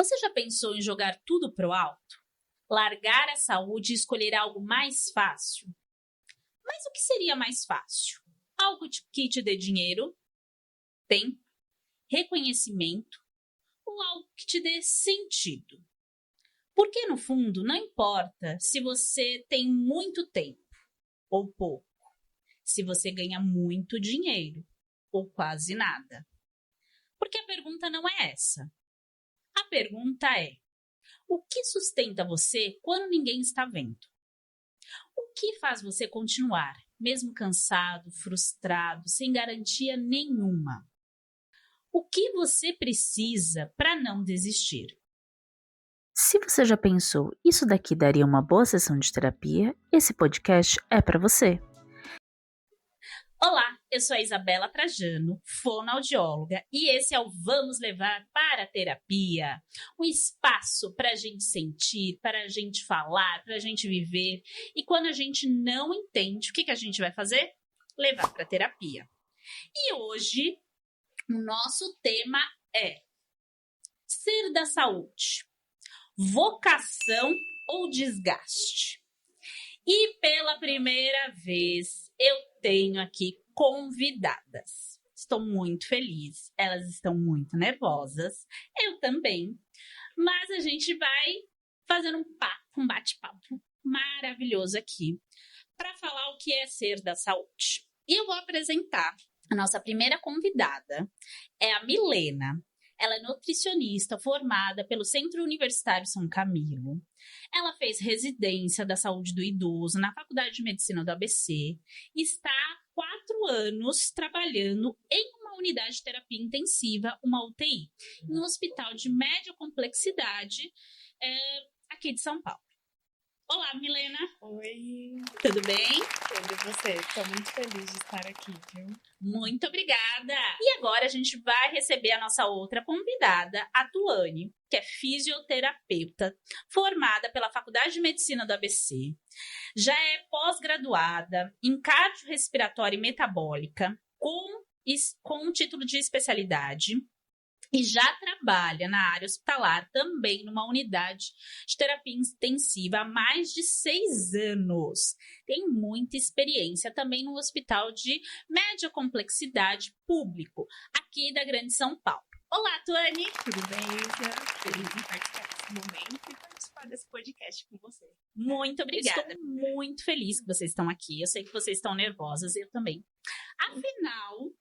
Você já pensou em jogar tudo pro alto? Largar a saúde e escolher algo mais fácil? Mas o que seria mais fácil? Algo que te dê dinheiro, tempo, reconhecimento ou algo que te dê sentido? Porque, no fundo, não importa se você tem muito tempo ou pouco, se você ganha muito dinheiro ou quase nada. Porque a pergunta não é essa. A pergunta é: o que sustenta você quando ninguém está vendo? O que faz você continuar, mesmo cansado, frustrado, sem garantia nenhuma? O que você precisa para não desistir? Se você já pensou, isso daqui daria uma boa sessão de terapia, esse podcast é para você. Olá, eu sou a Isabela Trajano, fonoaudióloga, e esse é o Vamos Levar para a Terapia. Um espaço para a gente sentir, para a gente falar, para a gente viver. E quando a gente não entende, o que a gente vai fazer? Levar para a terapia. E hoje, o nosso tema é ser da saúde, vocação ou desgaste? E pela primeira vez eu tenho aqui convidadas. Estou muito feliz, elas estão muito nervosas, eu também. Mas a gente vai fazer um bate-papo maravilhoso aqui para falar o que é ser da saúde. E eu vou apresentar a nossa primeira convidada, é a Milena. Ela é nutricionista formada pelo Centro Universitário São Camilo. Ela fez residência da saúde do idoso na Faculdade de Medicina do ABC e está há 4 anos trabalhando em uma unidade de terapia intensiva, uma UTI, em um hospital de média complexidade aqui de São Paulo. Olá, Milena. Oi. Tudo bem? Tudo e você? Estou muito feliz de estar aqui, viu? Muito obrigada! E agora a gente vai receber a nossa outra convidada, a Tuane, que é fisioterapeuta, formada pela Faculdade de Medicina do ABC. Já é pós-graduada em cardiorrespiratória e metabólica, com um título de especialidade. E já trabalha na área hospitalar também numa unidade de terapia intensiva há mais de 6 anos. Tem muita experiência também no hospital de média complexidade público, aqui da Grande São Paulo. Olá, Tuane! Tudo bem, Isa? Feliz em participar desse momento e participar desse podcast com você. Muito obrigada. Estou muito feliz que vocês estão aqui. Eu sei que vocês estão nervosas, eu também. Afinal,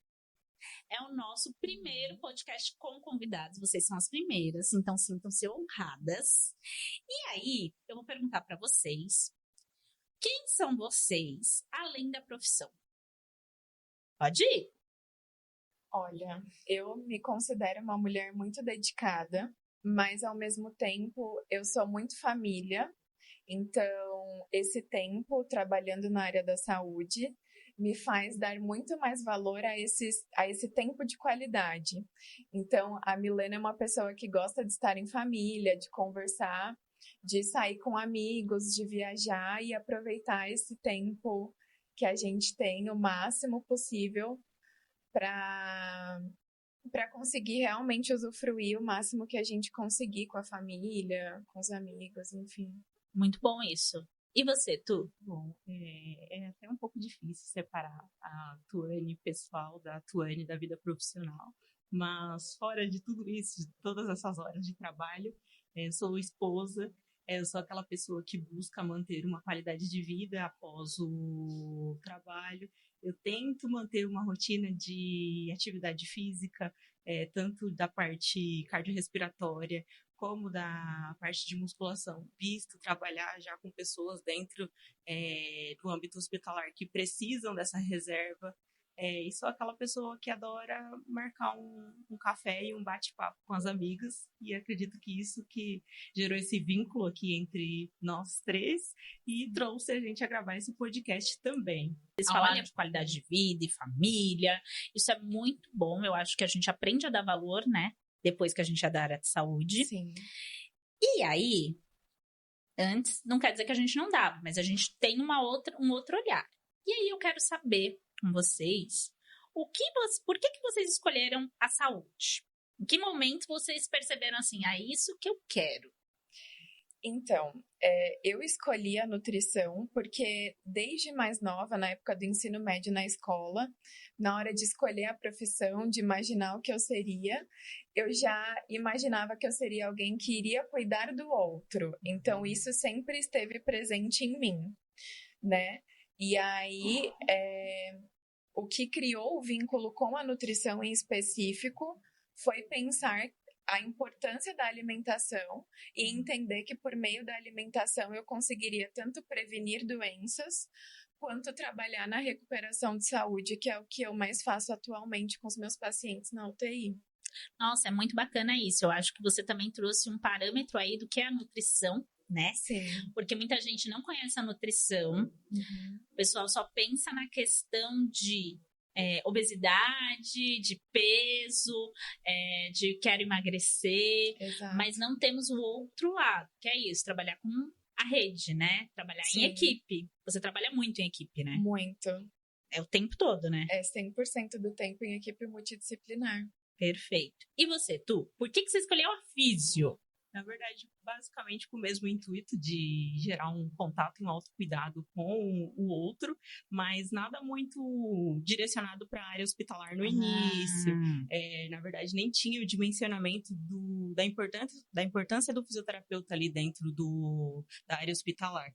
é o nosso primeiro podcast com convidados. Vocês são as primeiras, então sintam-se honradas. E aí, eu vou perguntar para vocês: quem são vocês além da profissão? Pode ir. Olha, eu me considero uma mulher muito dedicada, mas ao mesmo tempo eu sou muito família. Então, esse tempo trabalhando na área da saúde me faz dar muito mais valor a esse tempo de qualidade. Então, a Milena é uma pessoa que gosta de estar em família, de conversar, de sair com amigos, de viajar e aproveitar esse tempo que a gente tem o máximo possível para conseguir realmente usufruir o máximo que a gente conseguir com a família, com os amigos, enfim. Muito bom isso. E você, Tu? Bom, é até um pouco difícil separar a Tuane pessoal da Tuane da vida profissional, mas fora de tudo isso, de todas essas horas de trabalho, sou esposa, eu sou aquela pessoa que busca manter uma qualidade de vida após o trabalho. Eu tento manter uma rotina de atividade física, tanto da parte cardiorrespiratória, como da parte de musculação, visto trabalhar já com pessoas dentro do âmbito hospitalar que precisam dessa reserva. E sou aquela pessoa que adora marcar um café e um bate-papo com as amigas, e acredito que isso que gerou esse vínculo aqui entre nós três e trouxe a gente a gravar esse podcast também. Vocês falaram de qualidade de vida e família, isso é muito bom, eu acho que a gente aprende a dar valor, né? Depois que a gente é da área de saúde. Sim. E aí, antes, não quer dizer que a gente não dava, mas a gente tem um outro olhar. E aí eu quero saber com vocês, por que vocês escolheram a saúde? Em que momento vocês perceberam assim, isso que eu quero? Então, eu escolhi a nutrição porque desde mais nova, na época do ensino médio na escola, na hora de escolher a profissão, de imaginar o que eu seria, eu já imaginava que eu seria alguém que iria cuidar do outro. Então, isso sempre esteve presente em mim, né? E aí, o que criou o vínculo com a nutrição em específico foi pensar a importância da alimentação e entender que por meio da alimentação eu conseguiria tanto prevenir doenças quanto trabalhar na recuperação de saúde, que é o que eu mais faço atualmente com os meus pacientes na UTI. Nossa, é muito bacana isso. Eu acho que você também trouxe um parâmetro aí do que é a nutrição, né? Sim. Porque muita gente não conhece a nutrição. O pessoal só pensa na questão de obesidade, de peso, de quero emagrecer, Exato. mas não temos o outro lado, que é isso, trabalhar com a rede, né? Trabalhar Sim. em equipe. Você trabalha muito em equipe, né? Muito. É o tempo todo, né? É 100% do tempo em equipe multidisciplinar. Perfeito. E você, Tu? Por que você escolheu a físio? Na verdade, basicamente com o mesmo intuito de gerar um contato e um autocuidado com o outro, mas nada muito direcionado para a área hospitalar no início. Na verdade, nem tinha o dimensionamento da importância do fisioterapeuta ali dentro da área hospitalar.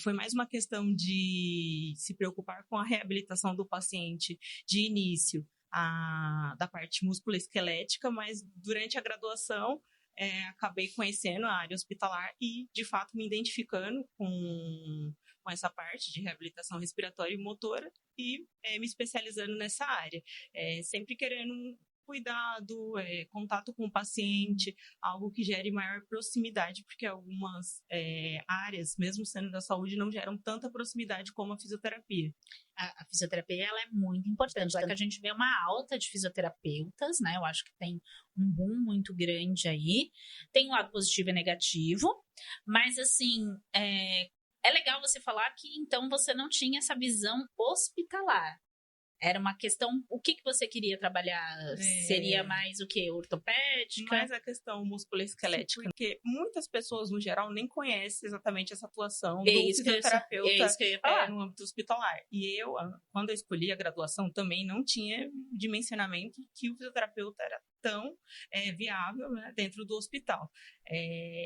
Foi mais uma questão de se preocupar com a reabilitação do paciente de início, da parte musculoesquelética, mas durante a graduação acabei conhecendo a área hospitalar e, de fato, me identificando com essa parte de reabilitação respiratória e motora e me especializando nessa área. Sempre querendo cuidado, contato com o paciente, algo que gere maior proximidade, porque algumas áreas, mesmo sendo da saúde, não geram tanta proximidade como a fisioterapia. A fisioterapia ela é muito importante. Só que a gente vê uma alta de fisioterapeutas, né? Eu acho que tem um boom muito grande aí. Tem um lado positivo e negativo, mas assim, é legal você falar que então você não tinha essa visão hospitalar. Era uma questão, o que você queria trabalhar? Seria mais o quê? Ortopédica? Mais a questão musculoesquelética, porque muitas pessoas, no geral, nem conhecem exatamente essa atuação do fisioterapeuta no âmbito hospitalar. E eu, quando eu escolhi a graduação, também não tinha dimensionamento que o fisioterapeuta era tão viável, né, dentro do hospital.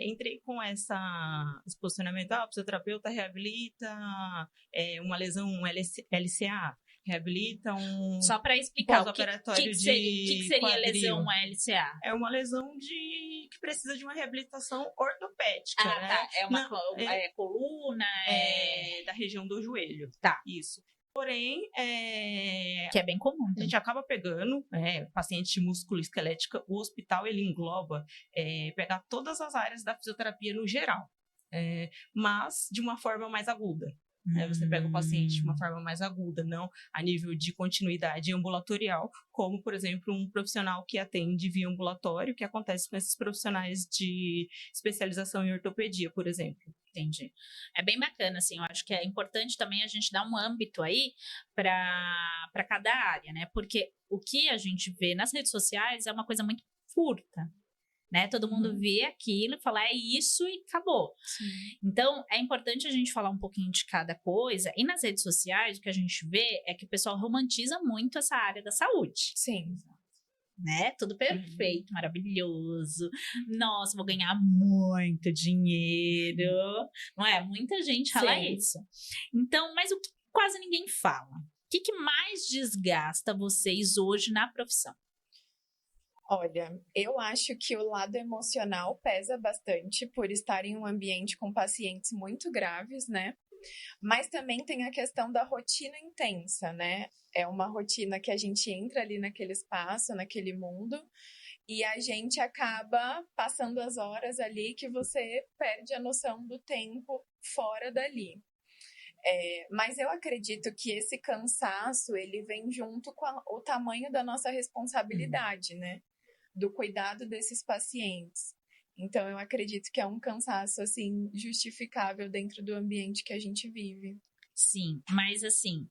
Entrei com esse posicionamento, o fisioterapeuta reabilita uma lesão, um LCA, reabilita Só para explicar o que seria quadril. Lesão LCA? É uma lesão que precisa de uma reabilitação ortopédica, né? Tá. É uma coluna? Da região do joelho. Tá. Isso. Porém, que é bem comum. A gente acaba pegando paciente de musculoesquelética. O hospital, ele engloba pegar todas as áreas da fisioterapia no geral, mas de uma forma mais aguda. Você pega o paciente de uma forma mais aguda, não a nível de continuidade ambulatorial, como, por exemplo, um profissional que atende via ambulatório, que acontece com esses profissionais de especialização em ortopedia, por exemplo. Entendi. É bem bacana, assim, eu acho que é importante também a gente dar um âmbito aí para cada área, né? Porque o que a gente vê nas redes sociais é uma coisa muito curta, né? Todo mundo vê aquilo e fala, é isso e acabou. Sim. Então, é importante a gente falar um pouquinho de cada coisa. E nas redes sociais, o que a gente vê é que o pessoal romantiza muito essa área da saúde. Sim. Né? Tudo perfeito, maravilhoso. Nossa, vou ganhar muito dinheiro. Não é? Muita gente fala isso. Então, mas o que quase ninguém fala? O que mais desgasta vocês hoje na profissão? Olha, eu acho que o lado emocional pesa bastante por estar em um ambiente com pacientes muito graves, né? Mas também tem a questão da rotina intensa, né? É uma rotina que a gente entra ali naquele espaço, naquele mundo, e a gente acaba passando as horas ali que você perde a noção do tempo fora dali. Mas eu acredito que esse cansaço, ele vem junto com o tamanho da nossa responsabilidade, né? Do cuidado desses pacientes. Então, eu acredito que é um cansaço, assim, justificável dentro do ambiente que a gente vive. Sim, mas assim,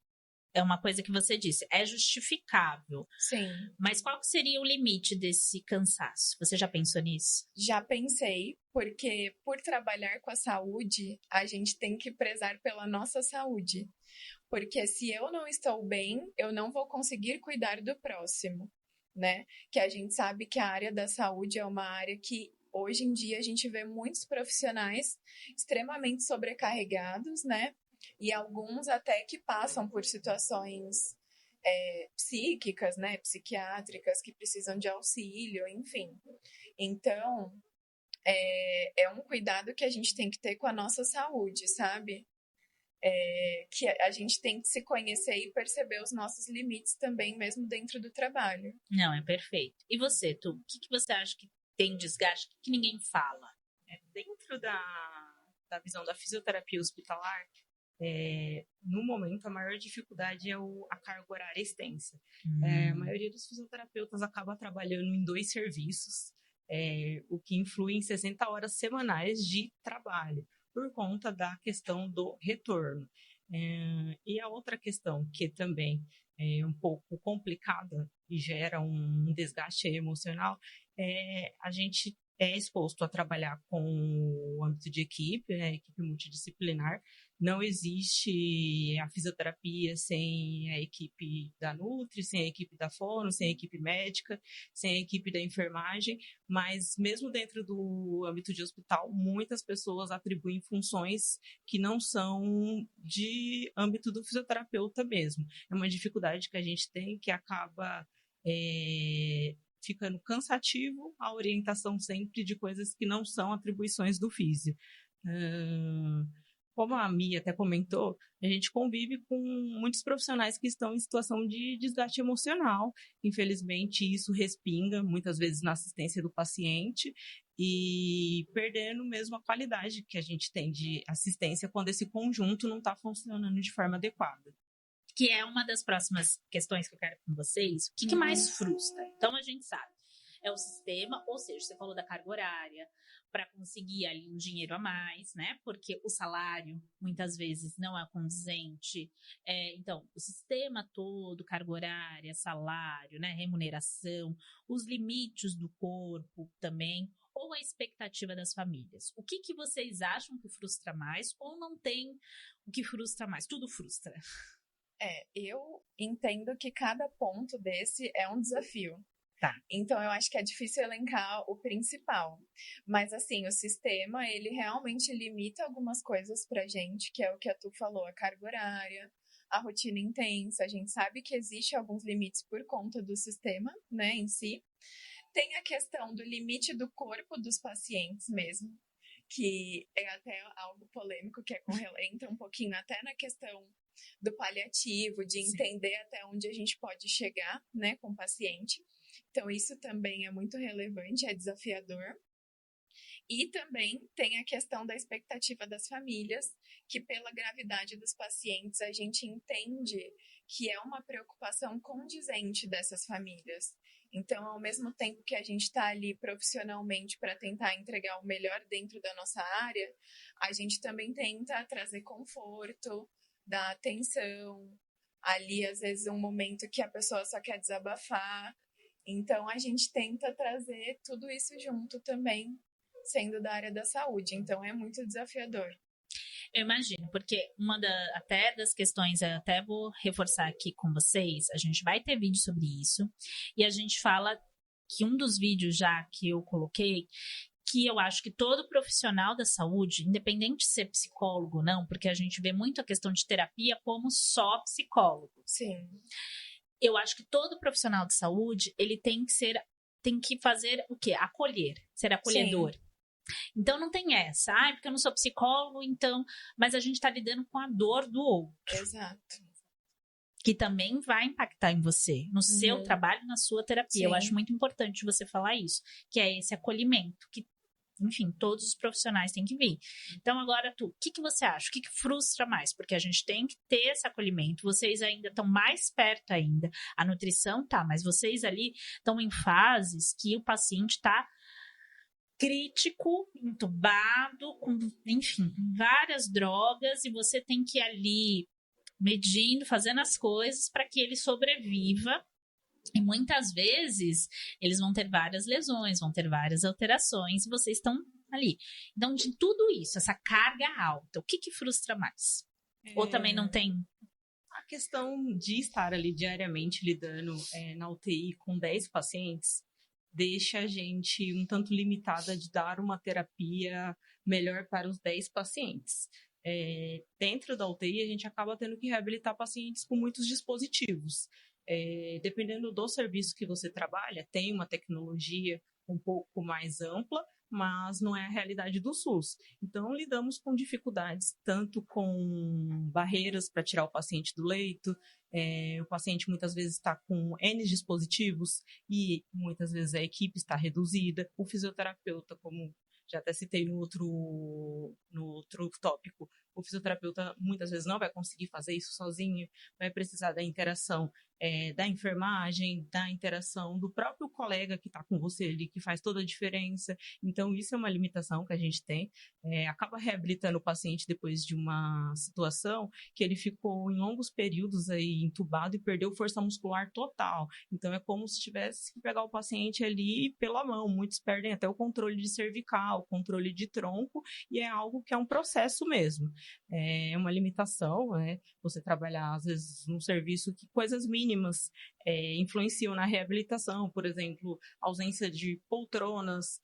é uma coisa que você disse, é justificável. Sim. Mas qual que seria o limite desse cansaço? Você já pensou nisso? Já pensei, porque por trabalhar com a saúde, a gente tem que prezar pela nossa saúde. Porque se eu não estou bem, eu não vou conseguir cuidar do próximo, né? Que a gente sabe que a área da saúde é uma área que hoje em dia a gente vê muitos profissionais extremamente sobrecarregados, né? E alguns até que passam por situações psíquicas, né? Psiquiátricas, que precisam de auxílio, enfim. Então, é um cuidado que a gente tem que ter com a nossa saúde, sabe? Que a gente tem que se conhecer e perceber os nossos limites também, mesmo dentro do trabalho. Não, é perfeito. E você, Tu? O que você acha que tem desgaste que ninguém fala? Dentro da visão da fisioterapia hospitalar, no momento, a maior dificuldade é a carga horária extensa. A maioria dos fisioterapeutas acaba trabalhando em 2 serviços, o que influi em 60 horas semanais de trabalho, por conta da questão do retorno. E a outra questão, que também é um pouco complicada e gera um desgaste emocional, a gente é exposto a trabalhar com o âmbito de equipe, né, equipe multidisciplinar. Não existe a fisioterapia sem a equipe da Nutri, sem a equipe da Fono, sem a equipe médica, sem a equipe da enfermagem, mas mesmo dentro do âmbito de hospital, muitas pessoas atribuem funções que não são de âmbito do fisioterapeuta mesmo. É uma dificuldade que a gente tem, que acaba ficando cansativo a orientação sempre de coisas que não são atribuições do físio. Como a Mia até comentou, a gente convive com muitos profissionais que estão em situação de desgaste emocional. Infelizmente, isso respinga muitas vezes na assistência do paciente e perdendo mesmo a qualidade que a gente tem de assistência quando esse conjunto não está funcionando de forma adequada. Que é uma das próximas questões que eu quero com vocês. O que mais frustra? Então, a gente sabe, é o sistema, ou seja, você falou da carga horária, para conseguir ali um dinheiro a mais, né? Porque o salário, muitas vezes, não é condizente. Então, o sistema todo, carga horária, salário, né? Remuneração, os limites do corpo também, ou a expectativa das famílias. O que vocês acham que frustra mais, ou não tem o que frustra mais? Tudo frustra. Eu entendo que cada ponto desse é um desafio. Tá. Então, eu acho que é difícil elencar o principal. Mas, assim, o sistema, ele realmente limita algumas coisas pra gente, que é o que a Tu falou, a carga horária, a rotina intensa. A gente sabe que existe alguns limites por conta do sistema, né, em si. Tem a questão do limite do corpo dos pacientes mesmo, que é até algo polêmico, que entra um pouquinho até na questão do paliativo, de entender até onde a gente pode chegar, né, com o paciente. Então, isso também é muito relevante, é desafiador. E também tem a questão da expectativa das famílias, que pela gravidade dos pacientes, a gente entende que é uma preocupação condizente dessas famílias. Então, ao mesmo tempo que a gente está ali profissionalmente para tentar entregar o melhor dentro da nossa área, a gente também tenta trazer conforto, dar atenção, ali às vezes um momento que a pessoa só quer desabafar. Então a gente tenta trazer tudo isso junto também, sendo da área da saúde. Então é muito desafiador. Eu imagino, porque até das questões, eu até vou reforçar aqui com vocês, a gente vai ter vídeo sobre isso, e a gente fala que um dos vídeos já que eu coloquei, que eu acho que todo profissional da saúde, independente de ser psicólogo ou não, porque a gente vê muito a questão de terapia como só psicólogo. Sim. Eu acho que todo profissional de saúde, ele tem que fazer o quê? Acolher, ser acolhedor. Sim. Então não tem essa, porque eu não sou psicólogo, então, mas a gente está lidando com a dor do outro. Exato. Que também vai impactar em você, no seu trabalho, na sua terapia. Sim. Eu acho muito importante você falar isso, que é esse acolhimento, que, enfim, todos os profissionais têm que vir. Então, agora, Tu, o que você acha? O que frustra mais? Porque a gente tem que ter esse acolhimento, vocês ainda estão mais perto ainda, a nutrição tá, mas vocês ali estão em fases que o paciente está crítico, entubado, com, enfim, várias drogas, e você tem que ali medindo, fazendo as coisas para que ele sobreviva. E muitas vezes eles vão ter várias lesões, vão ter várias alterações, e vocês estão ali. Então, de tudo isso, essa carga alta, o que frustra mais? Ou também não tem? A questão de estar ali diariamente lidando na UTI com 10 pacientes deixa a gente um tanto limitada de dar uma terapia melhor para os 10 pacientes. Dentro da UTI, a gente acaba tendo que reabilitar pacientes com muitos dispositivos. Dependendo do serviço que você trabalha, tem uma tecnologia um pouco mais ampla, mas não é a realidade do SUS. Então, lidamos com dificuldades, tanto com barreiras para tirar o paciente do leito, o paciente muitas vezes está com N dispositivos e muitas vezes a equipe está reduzida. O fisioterapeuta, como já até citei no outro tópico, o fisioterapeuta muitas vezes não vai conseguir fazer isso sozinho, vai precisar da interação da enfermagem, da interação do próprio colega que está com você ali, que faz toda a diferença. Então, isso é uma limitação que a gente tem. Acaba reabilitando o paciente depois de uma situação que ele ficou em longos períodos aí entubado e perdeu força muscular total. Então, é como se tivesse que pegar o paciente ali pela mão. Muitos perdem até o controle de cervical, o controle de tronco, e é algo que é um processo mesmo. É uma limitação, você trabalhar, às vezes, num serviço que coisas mínimas influenciam na reabilitação, por exemplo, ausência de poltronas,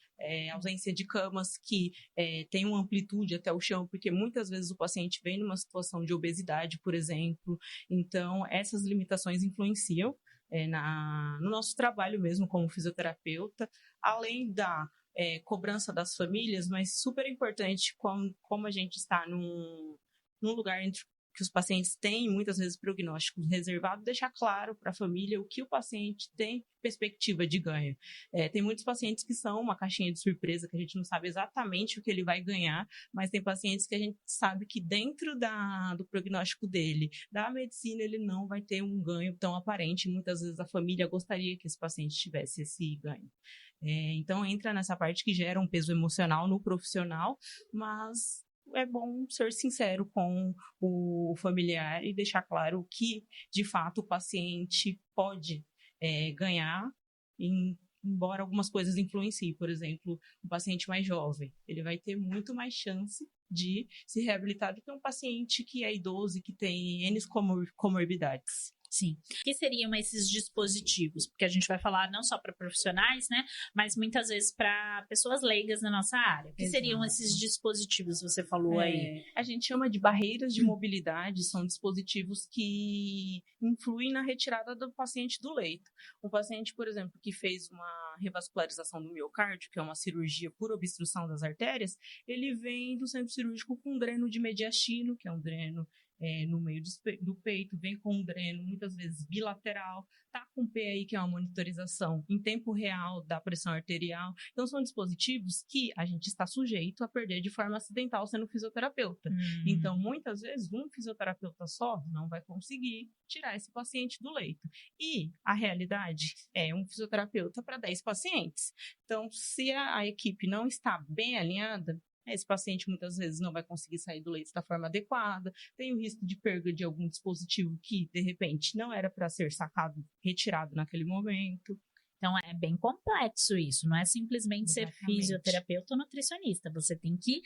ausência de camas que tem uma amplitude até o chão, porque muitas vezes o paciente vem numa situação de obesidade, por exemplo. Então, essas limitações influenciam no nosso trabalho mesmo como fisioterapeuta, além da cobrança das famílias, mas super importante como a gente está num lugar entre que os pacientes têm, muitas vezes, prognóstico reservado, deixar claro para a família o que o paciente tem perspectiva de ganho. Tem muitos pacientes que são uma caixinha de surpresa, que a gente não sabe exatamente o que ele vai ganhar, mas tem pacientes que a gente sabe que dentro do prognóstico dele, da medicina, ele não vai ter um ganho tão aparente. Muitas vezes a família gostaria que esse paciente tivesse esse ganho. Então, entra nessa parte que gera um peso emocional no profissional, mas é bom ser sincero com o familiar e deixar claro o que, de fato, o paciente pode ganhar, embora algumas coisas influenciem. Por exemplo, um paciente mais jovem, ele vai ter muito mais chance de se reabilitar do que um paciente que é idoso e que tem N comorbidades. Sim. O que seriam esses dispositivos? Porque a gente vai falar não só para profissionais, né? Mas muitas vezes para pessoas leigas na nossa área. O que seriam esses dispositivos, você falou aí? A gente chama de barreiras de mobilidade, são dispositivos que influem na retirada do paciente do leito. Um paciente, por exemplo, que fez uma revascularização do miocárdio, que é uma cirurgia por obstrução das artérias, ele vem do centro cirúrgico com um dreno de mediastino, que é um dreno no meio do peito, vem com um dreno, muitas vezes bilateral, tá com PAI, que é uma monitorização em tempo real da pressão arterial. Então, são dispositivos que a gente está sujeito a perder de forma acidental sendo fisioterapeuta. Então, muitas vezes, um fisioterapeuta só não vai conseguir tirar esse paciente do leito. E a realidade é um fisioterapeuta para 10 pacientes. Então, se a equipe não está bem alinhada, esse paciente muitas vezes não vai conseguir sair do leito da forma adequada, tem o risco de perda de algum dispositivo que, de repente, não era para ser sacado, retirado naquele momento. Então, é bem complexo isso, não é simplesmente ser fisioterapeuta ou nutricionista, você tem que,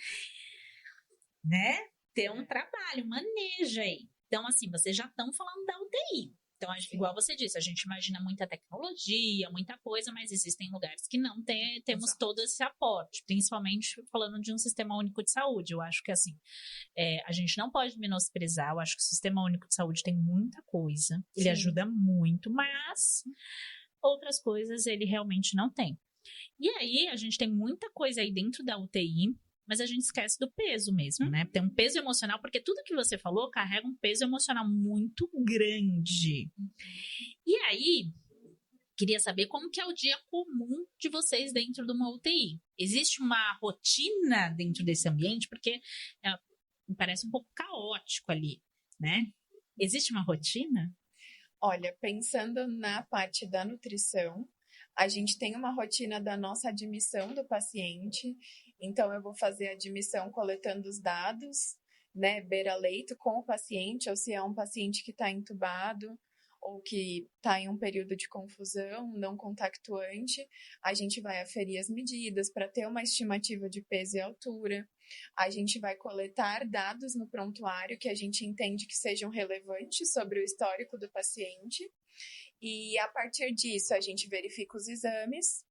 ter um trabalho, manejo aí. Então, assim, vocês já estão falando da UTI. Então, igual você disse, a gente imagina muita tecnologia, muita coisa, mas existem lugares que não temos todo esse aporte, principalmente falando de um sistema único de saúde. Eu acho que, assim, a gente não pode menosprezar, eu acho que o sistema único de saúde tem muita coisa, ele ajuda muito, mas outras coisas ele realmente não tem. E aí, a gente tem muita coisa aí dentro da UTI, mas a gente esquece do peso mesmo, né? Tem um peso emocional, porque tudo que você falou carrega um peso emocional muito grande. E aí, queria saber como que é o dia comum de vocês dentro de uma UTI. Existe uma rotina dentro desse ambiente? Porque me parece um pouco caótico ali, né? Existe uma rotina? Olha, pensando na parte da nutrição, a gente tem uma rotina da nossa admissão do paciente. Então, eu vou fazer a admissão coletando os dados né, beira-leito com o paciente, ou se é um paciente que está entubado ou que está em um período de confusão, não contactuante, a gente vai aferir as medidas para ter uma estimativa de peso e altura. A gente vai coletar dados no prontuário que a gente entende que sejam relevantes sobre o histórico do paciente. E a partir disso, a gente verifica os exames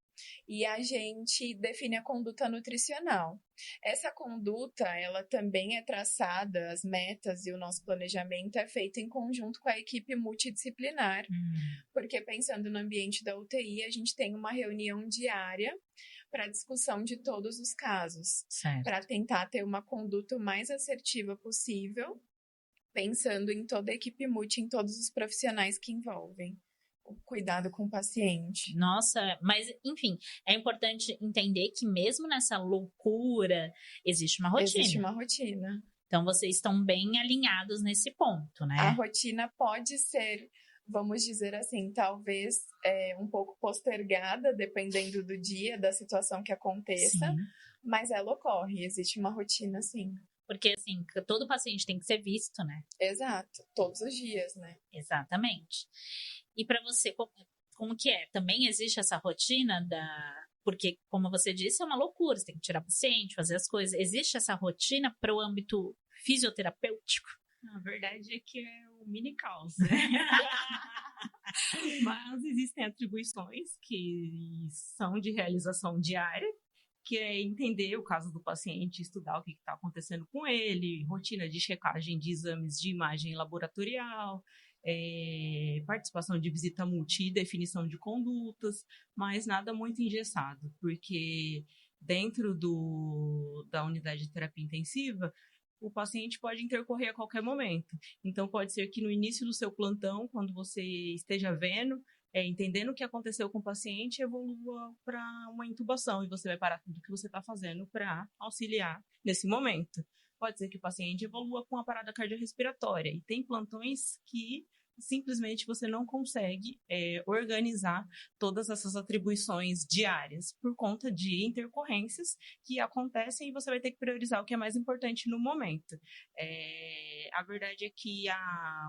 e a gente define a conduta nutricional. Essa conduta, ela também é traçada, as metas e o nosso planejamento é feito em conjunto com a equipe multidisciplinar, porque pensando no ambiente da UTI, a gente tem uma reunião diária para discussão de todos os casos, para tentar ter uma conduta o mais assertiva possível, pensando em toda a equipe multi, em todos os profissionais que envolvem o cuidado com o paciente. Nossa, mas enfim, é importante entender que mesmo nessa loucura, existe uma rotina. Existe uma rotina. Então, vocês estão bem alinhados nesse ponto, né? A rotina pode ser, vamos dizer assim, talvez um pouco postergada, dependendo do dia, da situação que aconteça, Sim. Mas ela ocorre, existe uma rotina, sim. Porque, assim, todo paciente tem que ser visto, né? Exato, todos os dias, né? Exatamente. E para você, como que é? Também existe essa rotina Porque, como você disse, é uma loucura, você tem que tirar paciente, fazer as coisas. Existe essa rotina para o âmbito fisioterapêutico? A verdade é que é um mini caos, né? Mas existem atribuições que são de realização diária, que é entender o caso do paciente, estudar o que está acontecendo com ele, rotina de checagem de exames de imagem laboratorial, participação de visita multi e definição de condutas, mas nada muito engessado, porque dentro da unidade de terapia intensiva, o paciente pode intercorrer a qualquer momento. Então, pode ser que no início do seu plantão, quando você esteja vendo, entendendo o que aconteceu com o paciente, evolua para uma intubação e você vai parar tudo que você está fazendo para auxiliar nesse momento. Pode ser que o paciente evolua com a parada cardiorrespiratória e tem plantões que simplesmente você não consegue organizar todas essas atribuições diárias por conta de intercorrências que acontecem e você vai ter que priorizar o que é mais importante no momento. A verdade é que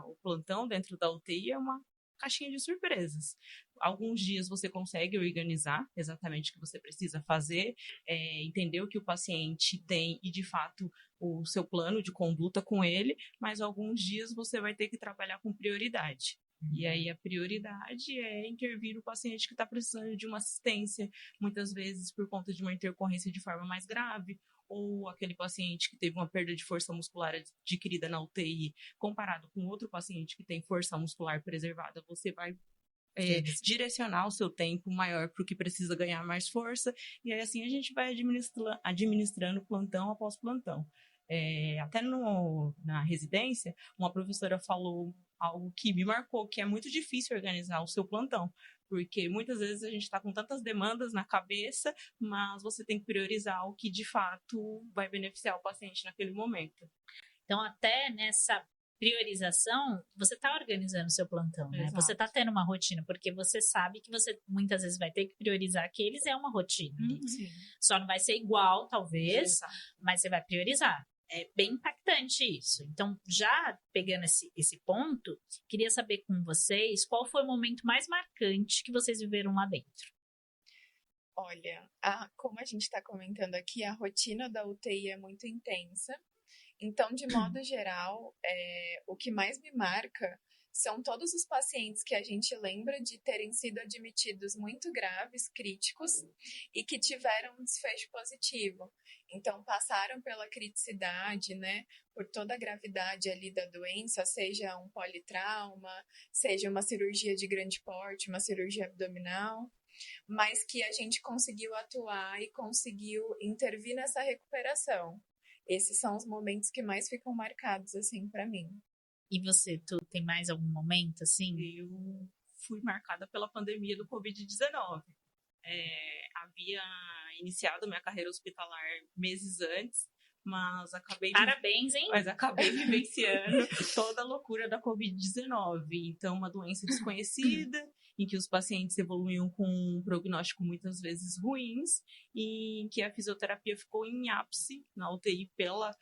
o plantão dentro da UTI é uma caixinha de surpresas. Alguns dias você consegue organizar exatamente o que você precisa fazer, entender o que o paciente tem e, de fato, o seu plano de conduta com ele, mas alguns dias você vai ter que trabalhar com prioridade. E aí a prioridade é intervir o paciente que está precisando de uma assistência, muitas vezes por conta de uma intercorrência de forma mais grave, ou aquele paciente que teve uma perda de força muscular adquirida na UTI, comparado com outro paciente que tem força muscular preservada, você vai direcionar o seu tempo maior para o que precisa ganhar mais força, e aí assim a gente vai administrando plantão após plantão. Até na residência, uma professora falou algo que me marcou, que é muito difícil organizar o seu plantão, porque muitas vezes a gente está com tantas demandas na cabeça, mas você tem que priorizar o que de fato vai beneficiar o paciente naquele momento. Então, até nessa priorização, você está organizando o seu plantão, né? Exato. Você está tendo uma rotina, porque você sabe que você muitas vezes vai ter que priorizar aqueles, é uma rotina. Só não vai ser igual, talvez, Exato. mas você vai priorizar. É bem impactante isso. Então, já pegando esse ponto, queria saber com vocês qual foi o momento mais marcante que vocês viveram lá dentro. Olha, como a gente está comentando aqui, a rotina da UTI é muito intensa. Então, de modo geral, o que mais me marca são todos os pacientes que a gente lembra de terem sido admitidos muito graves, críticos, e que tiveram um desfecho positivo. Então, passaram pela criticidade, né, por toda a gravidade ali da doença, seja um politrauma, seja uma cirurgia de grande porte, uma cirurgia abdominal, mas que a gente conseguiu atuar e conseguiu intervir nessa recuperação. Esses são os momentos que mais ficam marcados, assim, para mim. E você, tu tem mais algum momento, assim? Eu fui marcada pela pandemia do Covid-19. Havia iniciado minha carreira hospitalar meses antes, mas Parabéns, hein? acabei vivenciando toda a loucura da Covid-19. Então, uma doença desconhecida, em que os pacientes evoluíam com um prognóstico muitas vezes ruins, e em que a fisioterapia ficou em ápice na UTI pela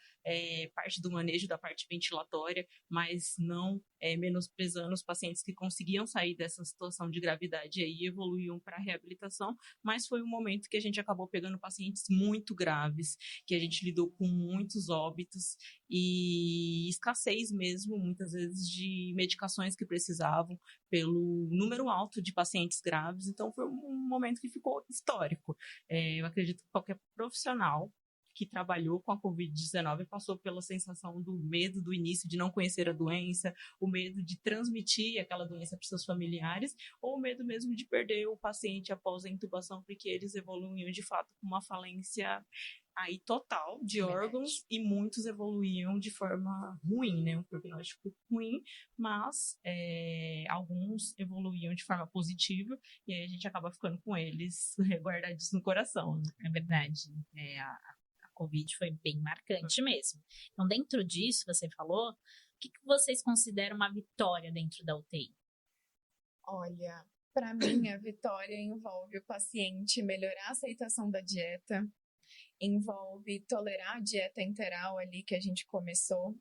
parte do manejo da parte ventilatória, mas não menosprezando os pacientes que conseguiam sair dessa situação de gravidade e evoluíam para a reabilitação, mas foi um momento que a gente acabou pegando pacientes muito graves, que a gente lidou com muitos óbitos e escassez mesmo, muitas vezes, de medicações que precisavam pelo número alto de pacientes graves. Então, foi um momento que ficou histórico. Eu acredito que qualquer profissional que trabalhou com a Covid-19 passou pela sensação do medo do início de não conhecer a doença, o medo de transmitir aquela doença para seus familiares, ou o medo mesmo de perder o paciente após a intubação, porque eles evoluíam de fato com uma falência aí total de órgãos, e muitos evoluíam de forma ruim, né? Um prognóstico ruim, mas alguns evoluíam de forma positiva, e aí a gente acaba ficando com eles guardados no coração, né? É verdade. A Covid foi bem marcante mesmo. Então, dentro disso, você falou, o que vocês consideram uma vitória dentro da UTI? Olha, para mim, a vitória envolve o paciente melhorar a aceitação da dieta, envolve tolerar a dieta enteral ali que a gente começou.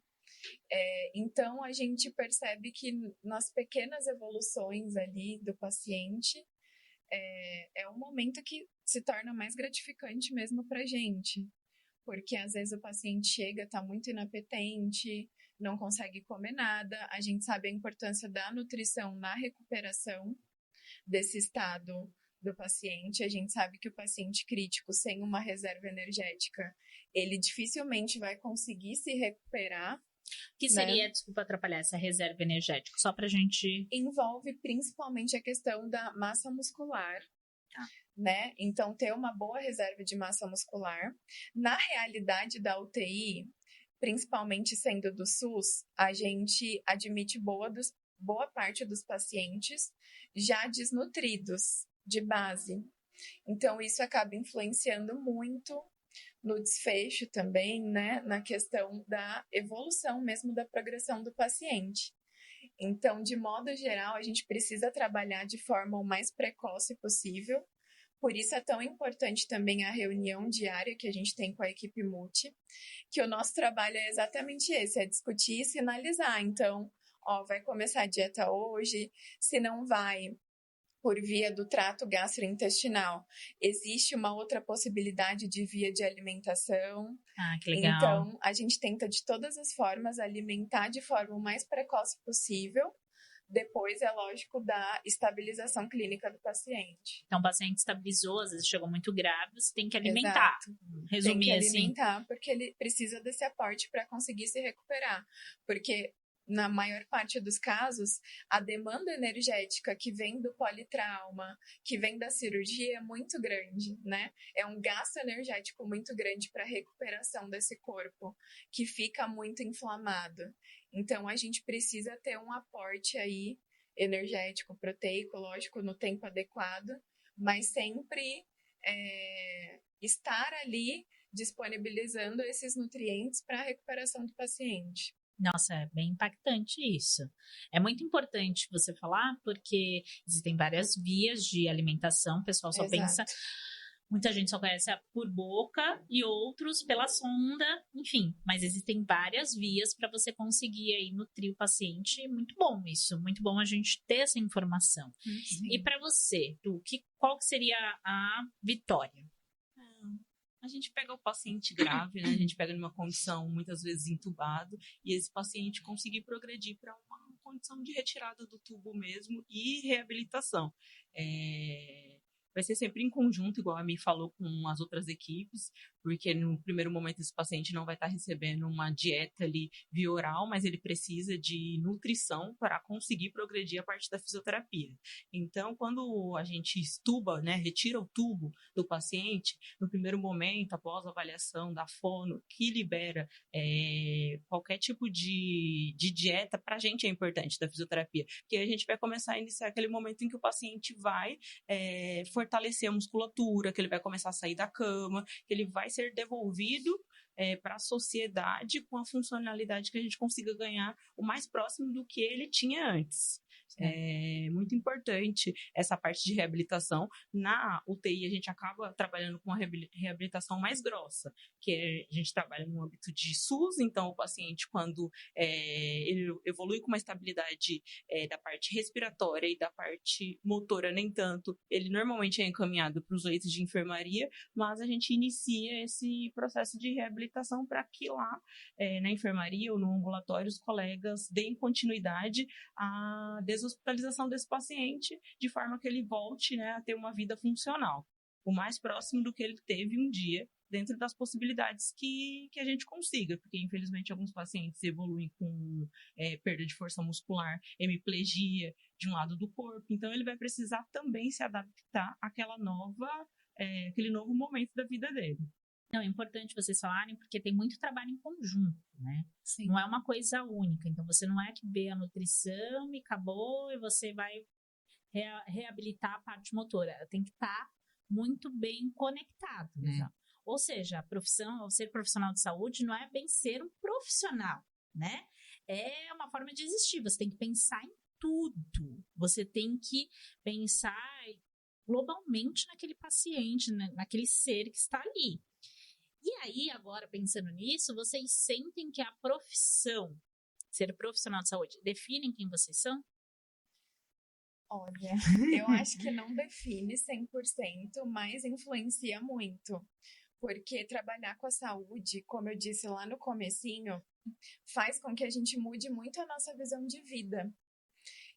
Então, a gente percebe que nas pequenas evoluções ali do paciente, é um momento que se torna mais gratificante mesmo para a gente. Porque às vezes o paciente chega, está muito inapetente, não consegue comer nada. A gente sabe a importância da nutrição na recuperação desse estado do paciente. A gente sabe que o paciente crítico, sem uma reserva energética, ele dificilmente vai conseguir se recuperar. O que seria, desculpa atrapalhar, essa reserva energética? Só pra gente... Envolve principalmente a questão da massa muscular. Né? Então, ter uma boa reserva de massa muscular. Na realidade da UTI, principalmente sendo do SUS, a gente admite boa parte dos pacientes já desnutridos, de base. Então, isso acaba influenciando muito no desfecho também, né? Na questão da evolução mesmo da progressão do paciente. Então, de modo geral, a gente precisa trabalhar de forma o mais precoce possível. Por isso é tão importante também a reunião diária que a gente tem com a equipe multi, que o nosso trabalho é exatamente esse, é discutir e sinalizar. Então, vai começar a dieta hoje, se não vai por via do trato gastrointestinal, existe uma outra possibilidade de via de alimentação. Que legal. Então, a gente tenta de todas as formas alimentar de forma o mais precoce possível. Depois, é lógico, da estabilização clínica do paciente. Então, o paciente estabilizou, às vezes chegou muito grave, você tem que alimentar. Exato. Resumir tem que assim. alimentar, porque ele precisa desse aporte para conseguir se recuperar. Porque, na maior parte dos casos, a demanda energética que vem do politrauma, que vem da cirurgia, é muito grande, né? É um gasto energético muito grande para a recuperação desse corpo, que fica muito inflamado. Então, a gente precisa ter um aporte aí energético, proteico, lógico, no tempo adequado, mas sempre estar ali disponibilizando esses nutrientes para a recuperação do paciente. Nossa, é bem impactante isso. É muito importante você falar, porque existem várias vias de alimentação, o pessoal só pensa... Muita gente só conhece por boca e outros pela sonda, enfim. Mas existem várias vias para você conseguir aí nutrir o paciente. Muito bom isso, muito bom a gente ter essa informação. Sim. E para você, qual que seria a vitória? A gente pega o paciente grave, né? A gente pega numa condição muitas vezes entubado, e esse paciente conseguir progredir para uma condição de retirada do tubo mesmo e reabilitação. Vai ser sempre em conjunto, igual a Mi falou, com as outras equipes, porque no primeiro momento esse paciente não vai estar recebendo uma dieta ali via oral, mas ele precisa de nutrição para conseguir progredir a parte da fisioterapia. Então, quando a gente estuba, né, retira o tubo do paciente, no primeiro momento, após a avaliação da fono, que libera qualquer tipo de dieta, para a gente é importante da fisioterapia, porque a gente vai começar a iniciar aquele momento em que o paciente vai fortalecer fortalecer a musculatura, que ele vai começar a sair da cama, que ele vai ser devolvido para a sociedade com a funcionalidade que a gente consiga ganhar o mais próximo do que ele tinha antes. É muito importante essa parte de reabilitação. Na UTI, a gente acaba trabalhando com a reabilitação mais grossa, que a gente trabalha no âmbito de SUS, então o paciente, quando ele evolui com uma estabilidade da parte respiratória e da parte motora, nem tanto, ele normalmente é encaminhado para os leitos de enfermaria, mas a gente inicia esse processo de reabilitação para que lá, na enfermaria ou no ambulatório, os colegas deem continuidade à deshospitalização desse paciente, de forma que ele volte, né, a ter uma vida funcional, o mais próximo do que ele teve um dia, dentro das possibilidades que a gente consiga, porque infelizmente alguns pacientes evoluem com perda de força muscular, hemiplegia de um lado do corpo, então ele vai precisar também se adaptar àquela aquele novo momento da vida dele. Não, é importante vocês falarem, porque tem muito trabalho em conjunto, né? Sim. Não é uma coisa única. Então, você não é que vê a nutrição e acabou e você vai reabilitar a parte motora. Ela tem que estar muito bem conectado, né? Ou seja, a profissão, ser profissional de saúde não é bem ser um profissional, né? É uma forma de existir. Você tem que pensar em tudo. Você tem que pensar globalmente naquele paciente, naquele ser que está ali. E aí, agora, pensando nisso, vocês sentem que a profissão, ser profissional de saúde, definem quem vocês são? Olha, eu acho que não define 100%, mas influencia muito. Porque trabalhar com a saúde, como eu disse lá no comecinho, faz com que a gente mude muito a nossa visão de vida.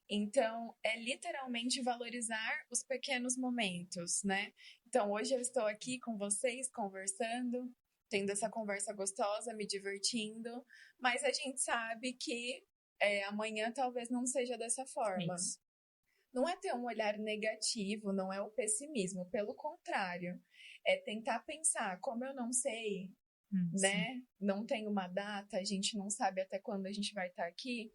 Então, é literalmente valorizar os pequenos momentos, né? Então, hoje eu estou aqui com vocês, conversando, tendo essa conversa gostosa, me divertindo, mas a gente sabe que amanhã talvez não seja dessa forma. Isso. Não é ter um olhar negativo, não é o pessimismo, pelo contrário, é tentar pensar, como eu não sei, né? Sim. Não tem uma data, a gente não sabe até quando a gente vai estar aqui,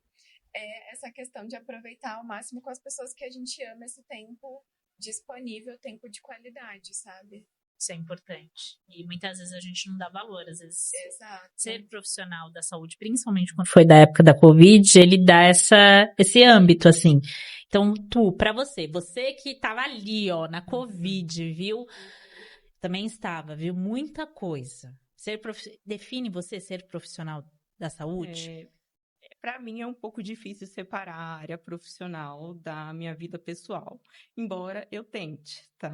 essa questão de aproveitar ao máximo com as pessoas que a gente ama esse tempo disponível, tempo de qualidade, sabe? Isso é importante. E muitas vezes a gente não dá valor. Às vezes, exato, ser profissional da saúde, principalmente quando foi da época da Covid, ele dá esse âmbito, assim. Então, pra você que tava ali, ó, na Covid, viu? Também estava, viu? Muita coisa. Define você ser profissional da saúde? Para mim é um pouco difícil separar a área profissional da minha vida pessoal, embora eu tente, tá?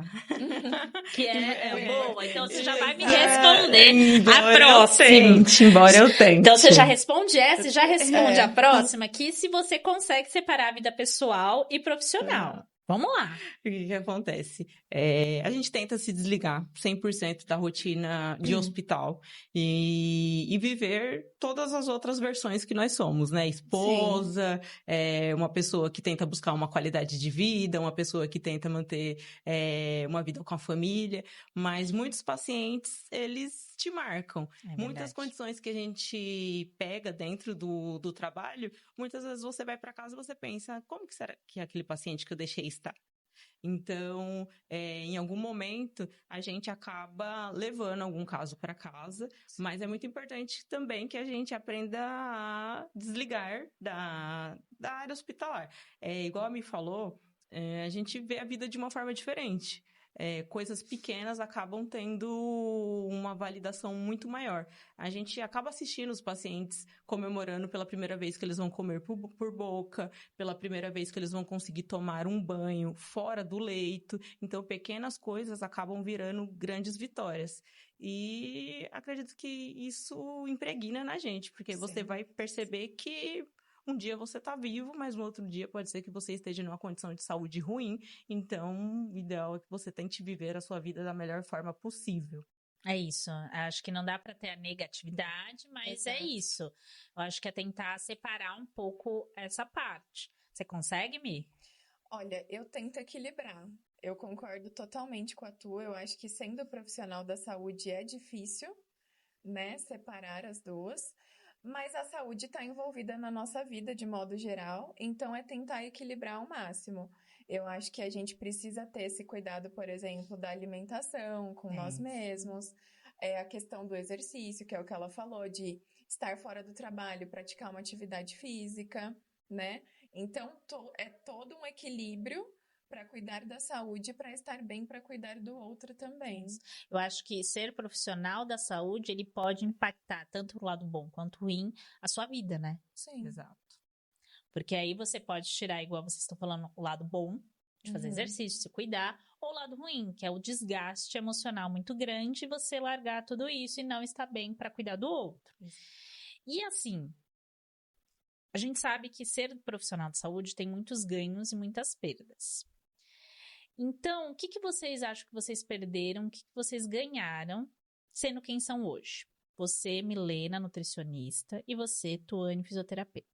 Que é boa, então você já vai me responder a próxima. Embora eu tente. Então você já responde essa e já responde a próxima, que se você consegue separar a vida pessoal e profissional. Vamos lá. O que acontece? A gente tenta se desligar 100% da rotina de hospital e viver todas as outras versões que nós somos, né? Esposa, uma pessoa que tenta buscar uma qualidade de vida, uma pessoa que tenta manter uma vida com a família, mas muitos pacientes, eles te marcam. Muitas condições que a gente pega dentro do trabalho, muitas vezes você vai para casa e você pensa, como que será que é aquele paciente que eu deixei estar? Então, em algum momento, a gente acaba levando algum caso para casa, mas é muito importante também que a gente aprenda a desligar da área hospitalar. Igual a Mi falou, a gente vê a vida de uma forma diferente. Coisas pequenas acabam tendo uma validação muito maior. A gente acaba assistindo os pacientes comemorando pela primeira vez que eles vão comer por boca, pela primeira vez que eles vão conseguir tomar um banho fora do leito. Então, pequenas coisas acabam virando grandes vitórias. E acredito que isso impregna na gente, porque você vai perceber que um dia você está vivo, mas no outro dia pode ser que você esteja numa condição de saúde ruim. Então, o ideal é que você tente viver a sua vida da melhor forma possível. É isso. Acho que não dá para ter a negatividade, mas é isso. Eu acho que é tentar separar um pouco essa parte. Você consegue, Mi? Olha, eu tento equilibrar. Eu concordo totalmente com a tua. Eu acho que sendo profissional da saúde é difícil, né, separar as duas. Mas a saúde está envolvida na nossa vida de modo geral, então é tentar equilibrar ao máximo. Eu acho que a gente precisa ter esse cuidado, por exemplo, da alimentação com nós mesmos, a questão do exercício, que é o que ela falou, de estar fora do trabalho, praticar uma atividade física, né? Então, é todo um equilíbrio para cuidar da saúde, para estar bem, para cuidar do outro também. Eu acho que ser profissional da saúde, ele pode impactar tanto o lado bom quanto o ruim a sua vida, né? Sim. Exato. Porque aí você pode tirar, igual vocês estão falando, o lado bom, de fazer exercício, se cuidar, ou o lado ruim, que é o desgaste emocional muito grande, e você largar tudo isso e não estar bem para cuidar do outro. E assim, a gente sabe que ser profissional de saúde tem muitos ganhos e muitas perdas. Então, o que vocês acham que vocês perderam, o que vocês ganharam, sendo quem são hoje? Você, Milena, nutricionista, e você, Tuane, fisioterapeuta.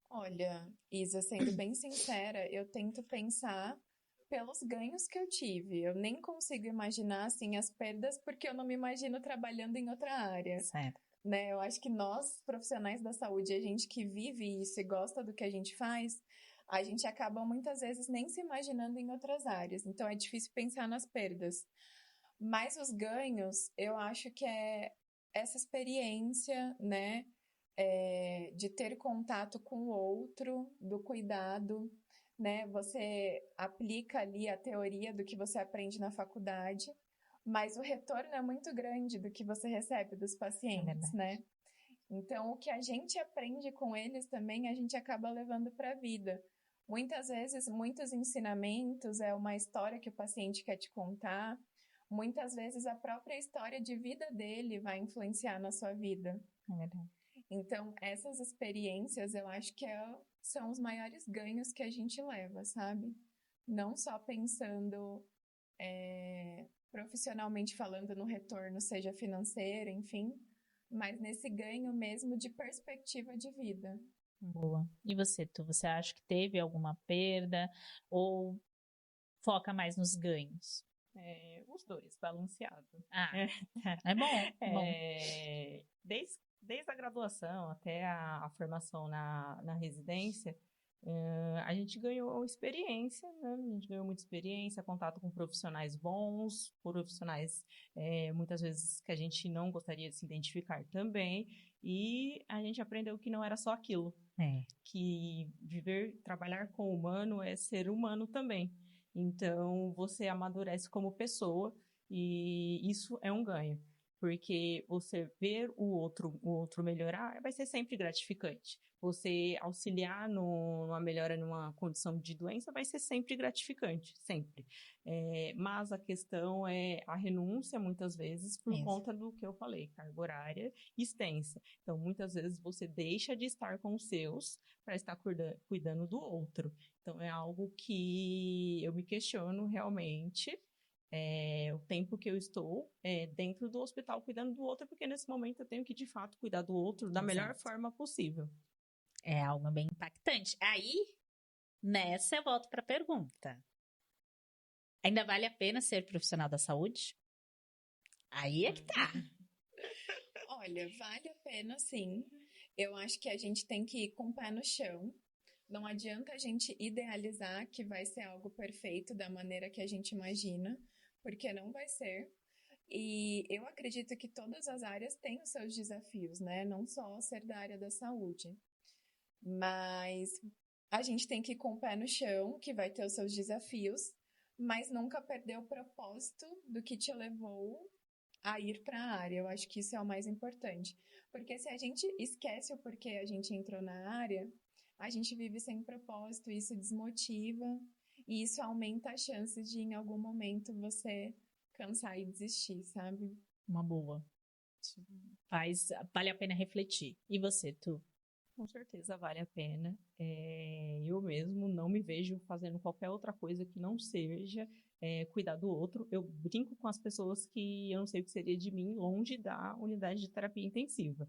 Olha, Isa, sendo bem sincera, eu tento pensar pelos ganhos que eu tive. Eu nem consigo imaginar, assim, as perdas, porque eu não me imagino trabalhando em outra área. Certo. Né? Eu acho que nós, profissionais da saúde, a gente que vive isso e gosta do que a gente faz, a gente acaba muitas vezes nem se imaginando em outras áreas. Então, é difícil pensar nas perdas. Mas os ganhos, eu acho que é essa experiência, né? De ter contato com o outro, do cuidado, né? Você aplica ali a teoria do que você aprende na faculdade, mas o retorno é muito grande do que você recebe dos pacientes, né? Então, o que a gente aprende com eles também, a gente acaba levando para a vida. Muitas vezes, muitos ensinamentos é uma história que o paciente quer te contar. Muitas vezes, a própria história de vida dele vai influenciar na sua vida. É verdade. Então, essas experiências, eu acho que são os maiores ganhos que a gente leva, sabe? Não só pensando profissionalmente falando no retorno, seja financeiro, enfim, mas nesse ganho mesmo de perspectiva de vida. Boa. E você, Tu? Você acha que teve alguma perda ou foca mais nos ganhos? Os dois, balanceado. É bom. Desde a graduação até a formação na residência, a gente ganhou experiência, né? A gente ganhou muita experiência, contato com profissionais bons, profissionais muitas vezes que a gente não gostaria de se identificar também, e a gente aprendeu que não era só aquilo, que trabalhar com o humano é ser humano também. Então, você amadurece como pessoa e isso é um ganho, porque você ver o outro melhorar vai ser sempre gratificante. Você auxiliar numa melhora numa condição de doença vai ser sempre gratificante, sempre. Mas a questão é a renúncia, muitas vezes, por conta do que eu falei, carga horária extensa. Então, muitas vezes você deixa de estar com os seus para estar cuidando do outro. Então, é algo que eu me questiono realmente, o tempo que eu estou dentro do hospital cuidando do outro, porque nesse momento eu tenho que, de fato, cuidar do outro da melhor forma possível. É algo bem impactante. Aí, nessa eu volto para a pergunta. Ainda vale a pena ser profissional da saúde? Aí é que tá. Olha, vale a pena sim. Eu acho que a gente tem que ir com o pé no chão. Não adianta a gente idealizar que vai ser algo perfeito da maneira que a gente imagina, porque não vai ser. E eu acredito que todas as áreas têm os seus desafios, né? Não só ser da área da saúde. Mas a gente tem que ir com o pé no chão, que vai ter os seus desafios, mas nunca perder o propósito do que te levou a ir para a área. Eu acho que isso é o mais importante. Porque se a gente esquece o porquê a gente entrou na área, a gente vive sem propósito, isso desmotiva e isso aumenta as chances de em algum momento você cansar e desistir, sabe? Uma boa. Vale a pena refletir. E você, Tu? Com certeza vale a pena. Eu mesmo não me vejo fazendo qualquer outra coisa que não seja cuidar do outro. Eu brinco com as pessoas que eu não sei o que seria de mim longe da unidade de terapia intensiva.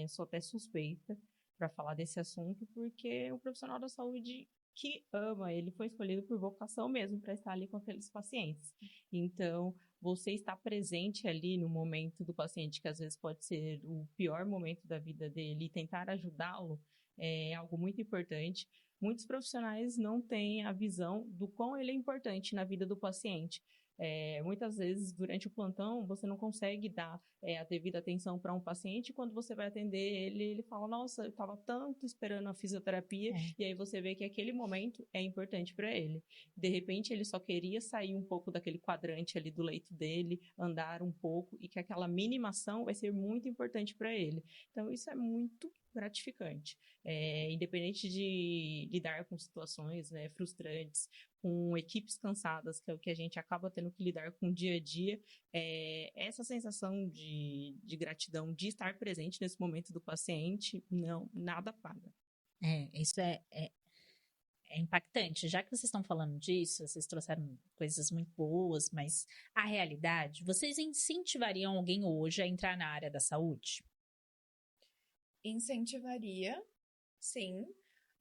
Sou até suspeita para falar desse assunto, porque o profissional da saúde que ama, ele foi escolhido por vocação mesmo para estar ali com aqueles pacientes. Então, você estar presente ali no momento do paciente, que às vezes pode ser o pior momento da vida dele, e tentar ajudá-lo, é algo muito importante. Muitos profissionais não têm a visão do quão ele é importante na vida do paciente. Muitas vezes, durante o plantão, você não consegue dar a devida atenção para um paciente. Quando você vai atender ele fala, nossa, eu estava tanto esperando a fisioterapia. E aí você vê que aquele momento é importante para ele. De repente, ele só queria sair um pouco daquele quadrante ali do leito dele, andar um pouco, e que aquela mínima ação vai ser muito importante para ele. Então, isso é muito gratificante. Independente de lidar com situações, né, frustrantes, com equipes cansadas, que é o que a gente acaba tendo que lidar com o dia a dia, essa sensação de gratidão, de estar presente nesse momento do paciente, não, nada paga. Isso é impactante. Já que vocês estão falando disso, vocês trouxeram coisas muito boas, mas a realidade, vocês incentivariam alguém hoje a entrar na área da saúde? Incentivaria, sim,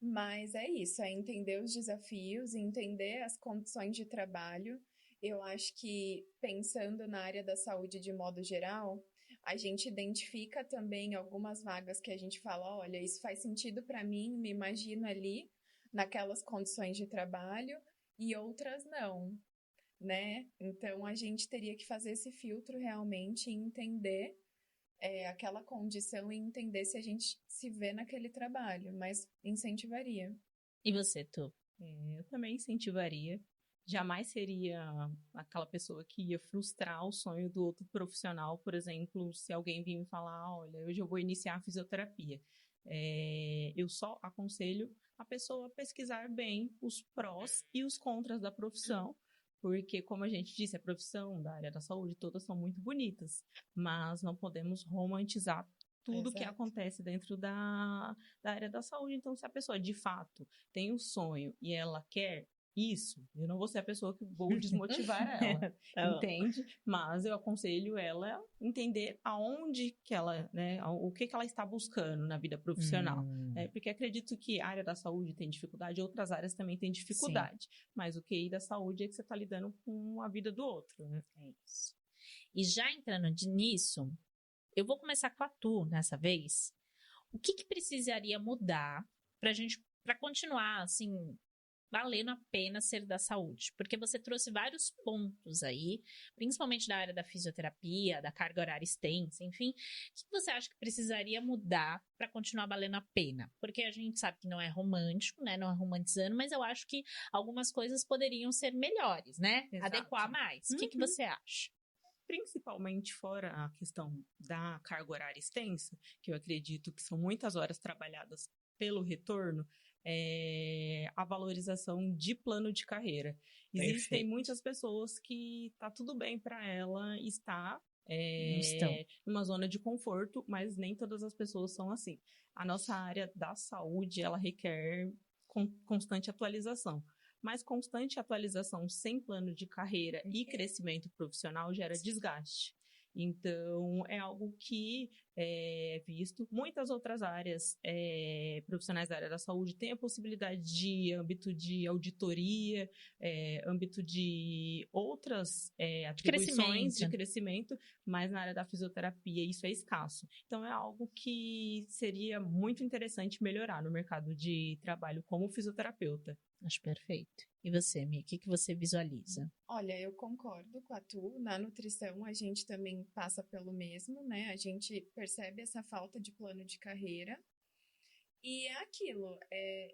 mas é isso, é entender os desafios, entender as condições de trabalho. Eu acho que, pensando na área da saúde de modo geral, a gente identifica também algumas vagas que a gente fala, olha, isso faz sentido para mim, me imagino ali, naquelas condições de trabalho, e outras não, né? Então, a gente teria que fazer esse filtro realmente e entender aquela condição e entender se a gente se vê naquele trabalho, mas incentivaria. E você, Tu? Eu também incentivaria. Jamais seria aquela pessoa que ia frustrar o sonho do outro profissional. Por exemplo, se alguém vir me falar, olha, hoje eu vou iniciar a fisioterapia. Eu só aconselho a pessoa a pesquisar bem os prós e os contras da profissão, porque, como a gente disse, a profissão da área da saúde todas são muito bonitas, mas não podemos romantizar tudo que acontece dentro da área da saúde. Então, se a pessoa, de fato, tem um sonho e ela quer isso, eu não vou ser a pessoa que vou desmotivar ela, entende? Mas eu aconselho ela a entender aonde que ela, né, o que ela está buscando na vida profissional. Porque acredito que a área da saúde tem dificuldade, outras áreas também têm dificuldade. Sim. Mas o QI da saúde é que você está lidando com a vida do outro, né? É isso. E já entrando nisso, eu vou começar com a Tu nessa vez. O que precisaria mudar para continuar, assim, valendo a pena ser da saúde? Porque você trouxe vários pontos aí, principalmente da área da fisioterapia, da carga horária extensa, enfim. O que você acha que precisaria mudar para continuar valendo a pena? Porque a gente sabe que não é romântico, né? Não é romantizando, mas eu acho que algumas coisas poderiam ser melhores, né? Exato. Adequar mais. O que você acha? Principalmente fora a questão da carga horária extensa, que eu acredito que são muitas horas trabalhadas pelo retorno, a valorização de plano de carreira. Existem muitas pessoas que tá tudo bem para ela estar numa zona de conforto, mas nem todas as pessoas são assim. A nossa área da saúde, ela requer constante atualização. Mas constante atualização sem plano de carreira e crescimento profissional gera desgaste. Então, é algo que é visto. Muitas outras áreas profissionais da área da saúde têm a possibilidade de âmbito de auditoria, âmbito de outras atribuições de crescimento, mas na área da fisioterapia isso é escasso. Então, é algo que seria muito interessante melhorar no mercado de trabalho como fisioterapeuta. Acho perfeito. E você, Mi, o que você visualiza? Olha, eu concordo com a Tu. Na nutrição, a gente também passa pelo mesmo, né? A gente percebe essa falta de plano de carreira. E é aquilo,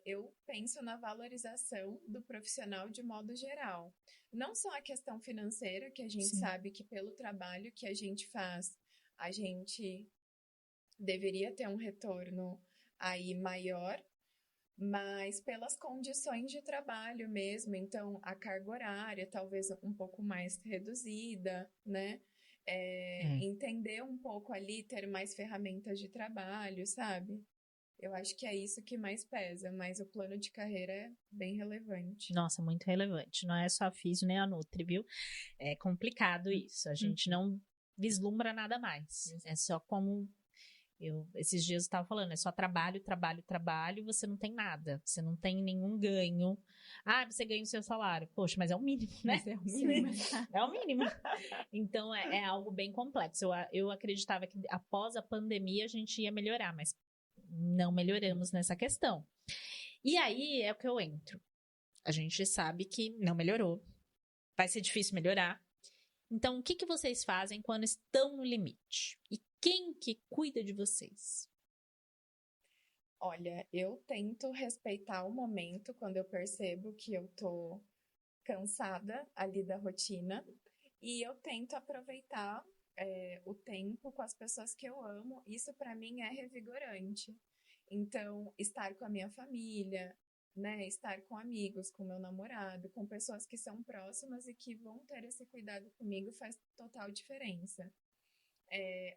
eu penso na valorização do profissional de modo geral. Não só a questão financeira, que a gente sabe que pelo trabalho que a gente faz, a gente deveria ter um retorno aí maior, mas pelas condições de trabalho mesmo. Então, a carga horária talvez um pouco mais reduzida, né? Entender um pouco ali, ter mais ferramentas de trabalho, sabe? Eu acho que é isso que mais pesa, mas o plano de carreira é bem relevante. Nossa, muito relevante. Não é só a Fisio nem a Nutri, viu? É complicado isso. A gente não vislumbra nada mais. É só como... esses dias eu estava falando, é só trabalho, trabalho, trabalho, você não tem nada, você não tem nenhum ganho. Você ganha o seu salário. Poxa, mas é o mínimo, né? É o mínimo. É o mínimo. Então, é algo bem complexo. Eu acreditava que após a pandemia a gente ia melhorar, mas não melhoramos nessa questão. E aí é o que eu entro. A gente sabe que não melhorou. Vai ser difícil melhorar. Então, o que vocês fazem quando estão no limite? E quem que cuida de vocês? Olha, eu tento respeitar o momento quando eu percebo que eu tô cansada ali da rotina e eu tento aproveitar o tempo com as pessoas que eu amo. Isso para mim é revigorante. Então, estar com a minha família, né, estar com amigos, com meu namorado, com pessoas que são próximas e que vão ter esse cuidado comigo faz total diferença.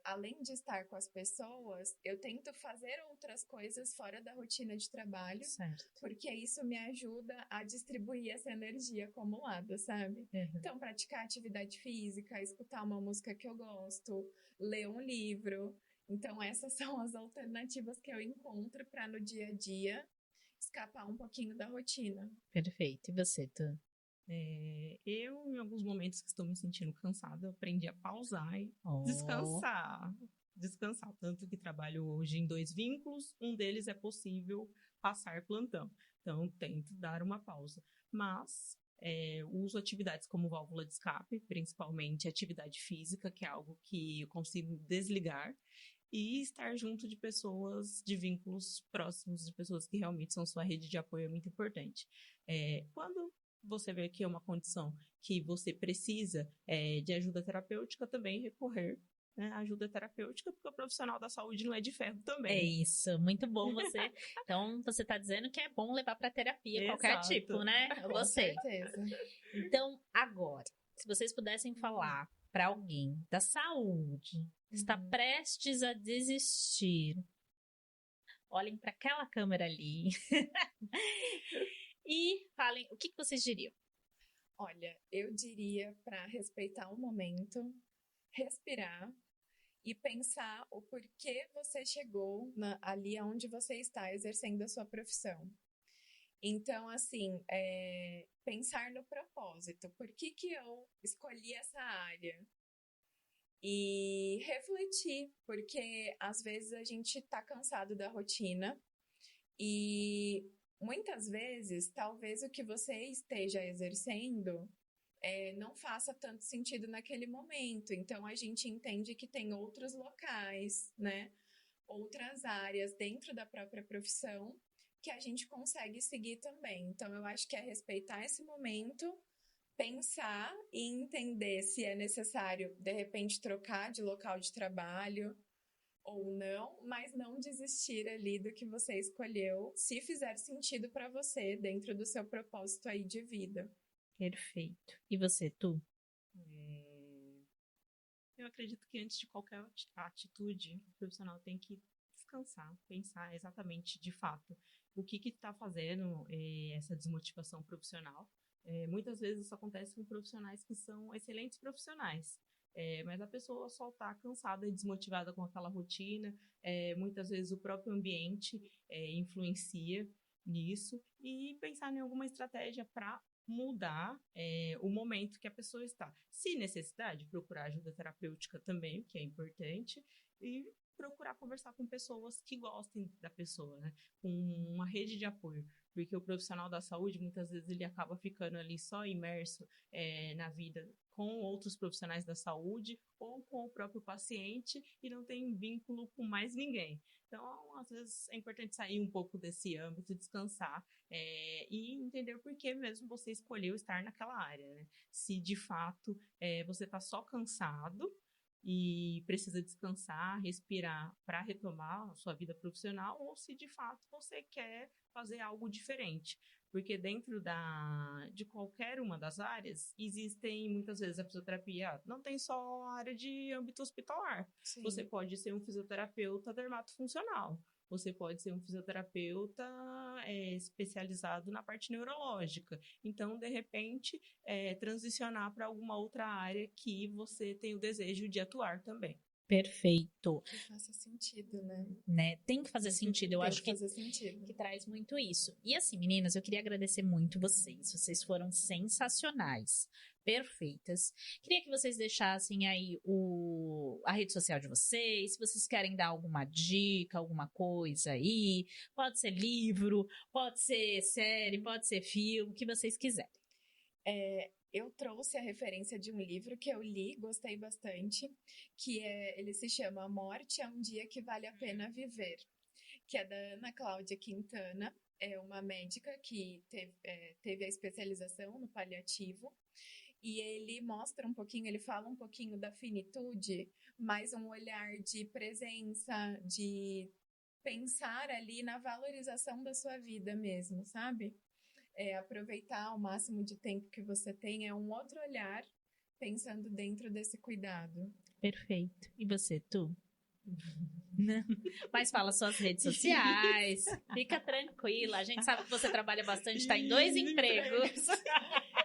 Além de estar com as pessoas, eu tento fazer outras coisas fora da rotina de trabalho, Certo. porque isso me ajuda a distribuir essa energia acumulada, sabe? Uhum. Então, praticar atividade física, escutar uma música que eu gosto, ler um livro. Então, essas são as alternativas que eu encontro para no dia a dia escapar um pouquinho da rotina. Perfeito. E você, Tu? Eu, em alguns momentos que estou me sentindo cansada, aprendi a pausar e descansar. Descansar. Tanto que trabalho hoje em 2 vínculos, um deles é possível passar plantão. Então, tento dar uma pausa. Mas uso atividades como válvula de escape, principalmente atividade física, que é algo que eu consigo desligar, e estar junto de pessoas, de vínculos próximos, de pessoas que realmente são sua rede de apoio é muito importante. Quando você vê que é uma condição que você precisa de ajuda terapêutica, também recorrer à ajuda terapêutica, porque o profissional da saúde não é de ferro também. É isso, muito bom você. Então, você está dizendo que é bom levar para terapia qualquer Exato. tipo, né? Eu gostei. Com certeza. Então, agora, se vocês pudessem falar para alguém da saúde que está prestes a desistir, olhem para aquela câmera ali e falem o que vocês diriam. Olha, eu diria para respeitar o momento, respirar e pensar o porquê você chegou ali onde você está exercendo a sua profissão. Então, assim, pensar no propósito. Por que eu escolhi essa área? E refletir, porque às vezes a gente tá cansado da rotina e muitas vezes, talvez o que você esteja exercendo não faça tanto sentido naquele momento. Então, a gente entende que tem outros locais, né? Outras áreas dentro da própria profissão que a gente consegue seguir também. Então, eu acho que é respeitar esse momento, pensar e entender se é necessário, de repente, trocar de local de trabalho ou não, mas não desistir ali do que você escolheu, se fizer sentido para você dentro do seu propósito aí de vida. Perfeito. E você, Tu? Eu acredito que antes de qualquer atitude, o profissional tem que descansar, pensar exatamente, de fato, o que está fazendo essa desmotivação profissional. Muitas vezes isso acontece com profissionais que são excelentes profissionais, mas a pessoa só está cansada e desmotivada com aquela rotina. Muitas vezes o próprio ambiente influencia nisso, e pensar em alguma estratégia para mudar o momento que a pessoa está. Se necessidade, procurar ajuda terapêutica também, que é importante, e procurar conversar com pessoas que gostem da pessoa, né? Com uma rede de apoio, porque o profissional da saúde, muitas vezes, ele acaba ficando ali só imerso na vida com outros profissionais da saúde ou com o próprio paciente e não tem vínculo com mais ninguém. Então, às vezes, é importante sair um pouco desse âmbito, descansar e entender por que mesmo você escolheu estar naquela área, né? Se, de fato, você está só cansado e precisa descansar, respirar para retomar a sua vida profissional, ou se de fato você quer fazer algo diferente. Porque dentro de qualquer uma das áreas, existem muitas vezes a fisioterapia, não tem só a área de âmbito hospitalar. Sim. Você pode ser um fisioterapeuta dermatofuncional. Você pode ser um fisioterapeuta especializado na parte neurológica. Então, de repente, transicionar para alguma outra área que você tem o desejo de atuar também. Perfeito. Que faça sentido, né? Né? Tem que fazer sentido. Eu acho que fazer sentido. que traz muito isso. E assim, meninas, eu queria agradecer muito vocês. Vocês foram sensacionais, perfeitas. Queria que vocês deixassem aí a rede social de vocês, se vocês querem dar alguma dica, alguma coisa aí. Pode ser livro, pode ser série, pode ser filme, o que vocês quiserem. Eu trouxe a referência de um livro que eu li, gostei bastante, ele se chama A Morte é um Dia que Vale a Pena Viver, que é da Ana Cláudia Quintana, é uma médica que teve a especialização no paliativo, e ele mostra um pouquinho, ele fala um pouquinho da finitude, mas um olhar de presença, de pensar ali na valorização da sua vida mesmo, sabe? Aproveitar o máximo de tempo que você tem, é um outro olhar, pensando dentro desse cuidado. Perfeito. E você, Tu? Não. Mas fala suas redes sociais, fica tranquila. A gente sabe que você trabalha bastante, está em 2 empregos.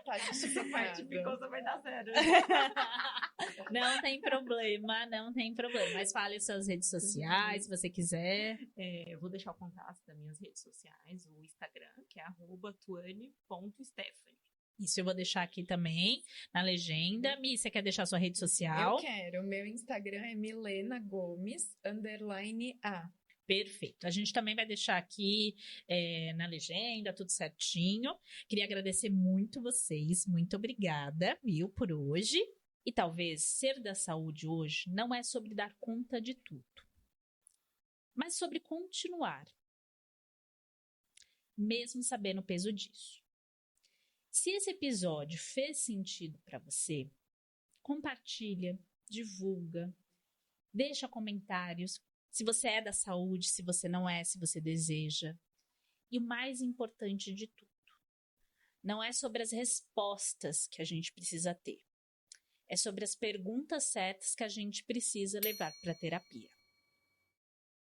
Tá justificado. Ficou, vai dar zero. Não tem problema, não tem problema. Mas fale suas redes sociais, se você quiser. Eu vou deixar o contato das minhas redes sociais, o Instagram, que é @tuane.stephanie. Isso eu vou deixar aqui também na legenda. Mi, você quer deixar sua rede social? Eu quero. O meu Instagram é Milena Gomes _A. Perfeito. A gente também vai deixar aqui na legenda, tudo certinho. Queria agradecer muito vocês. Muito obrigada, viu, por hoje. E talvez ser da saúde hoje não é sobre dar conta de tudo, mas sobre continuar, mesmo sabendo o peso disso. Se esse episódio fez sentido para você, compartilha, divulga, deixa comentários. Se você é da saúde, se você não é, se você deseja. E o mais importante de tudo, não é sobre as respostas que a gente precisa ter. É sobre as perguntas certas que a gente precisa levar para a terapia.